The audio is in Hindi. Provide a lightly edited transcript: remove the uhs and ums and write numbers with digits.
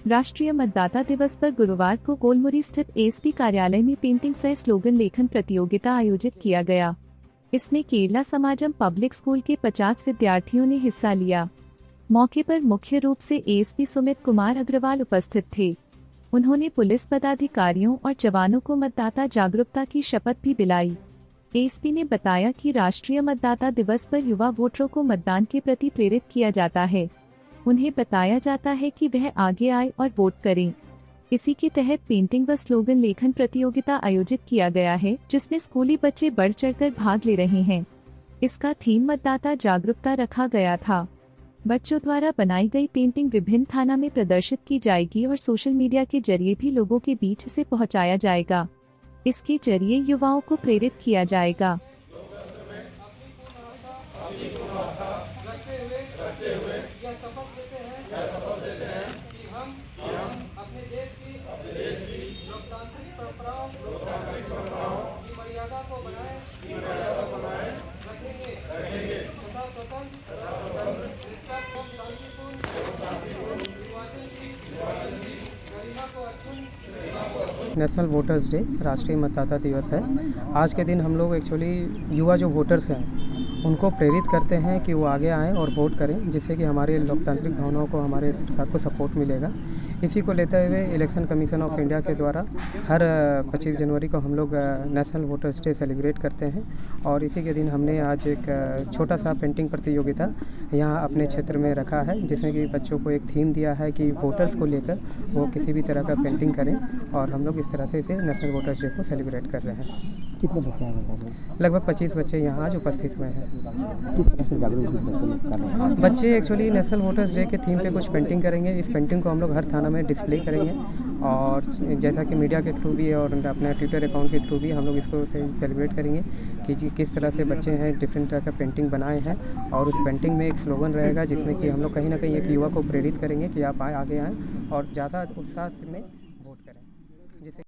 राष्ट्रीय मतदाता दिवस पर गुरुवार को कोलमुरी स्थित एसपी कार्यालय में पेंटिंग सह स्लोगन लेखन प्रतियोगिता आयोजित किया गया। इसमें केरला समाजम पब्लिक स्कूल के 50 विद्यार्थियों ने हिस्सा लिया। मौके पर मुख्य रूप से एसपी सुमित कुमार अग्रवाल उपस्थित थे। उन्होंने पुलिस पदाधिकारियों और जवानों को मतदाता जागरूकता की शपथ भी दिलाई। एसपी ने बताया कि राष्ट्रीय मतदाता दिवस पर युवा वोटरों को मतदान के प्रति प्रेरित किया जाता है। उन्हें बताया जाता है कि वह आगे आए और वोट करें। इसी के तहत पेंटिंग व स्लोगन लेखन प्रतियोगिता आयोजित किया गया है, जिसमें स्कूली बच्चे बढ़ चढ़कर भाग ले रहे हैं। इसका थीम मतदाता जागरूकता रखा गया था। बच्चों द्वारा बनाई गई पेंटिंग विभिन्न थाना में प्रदर्शित की जाएगी और सोशल मीडिया के जरिए भी लोगों के बीच से पहुंचाया जाएगा। इसके जरिए युवाओं को प्रेरित किया जाएगा। शपथ लेते हैं कि हम अपने देश की लोकतांत्रिक परंपराओं की मर्यादा को बनाए रखेंगे तथा स्वतंत्र निष्पक्ष एवं शांतिपूर्ण निर्वाचन की गरिमा को अक्षुण्ण। नेशनल वोटर्स डे, राष्ट्रीय मतदाता दिवस है। आज के दिन हम लोग एक्चुअली युवा जो वोटर्स हैं उनको प्रेरित करते हैं कि वो आगे आएँ और वोट करें, जिससे कि हमारे लोकतांत्रिक भावनाओं को, हमारे सरकार को सपोर्ट मिलेगा। इसी को लेते हुए इलेक्शन कमीशन ऑफ इंडिया के द्वारा हर 25 जनवरी को हम लोग नेशनल वोटर्स डे सेलिब्रेट करते हैं। और इसी के दिन हमने आज एक छोटा सा पेंटिंग प्रतियोगिता यहाँ अपने क्षेत्र में रखा है, जिसमें कि बच्चों को एक थीम दिया है कि वोटर्स को लेकर वो किसी भी तरह का पेंटिंग करें, और हम लोग इस तरह से इसे नेशनल वोटर्स डे को सेलिब्रेट कर रहे हैं। कितने बच्चे हैं? लगभग 25 बच्चे यहाँ आज उपस्थित हुए हैं। किस तरह से जागरूक कर रहे हैं? बच्चे एक्चुअली नेशनल वोटर्स डे के थीम पे कुछ पेंटिंग करेंगे। इस पेंटिंग को हम लोग हर थाना में डिस्प्ले करेंगे, और जैसा कि मीडिया के थ्रू भी और अपने ट्विटर अकाउंट के थ्रू भी हम लोग इसको सेलिब्रेट करेंगे कि किस तरह से बच्चे हैं डिफरेंट तरह का पेंटिंग बनाए हैं। और उस पेंटिंग में एक स्लोगन रहेगा, जिसमें कि हम लोग कहीं ना कहीं एक युवा को प्रेरित करेंगे कि आप आगे आएँ और ज़्यादा उत्साह में वोट करें, जिससे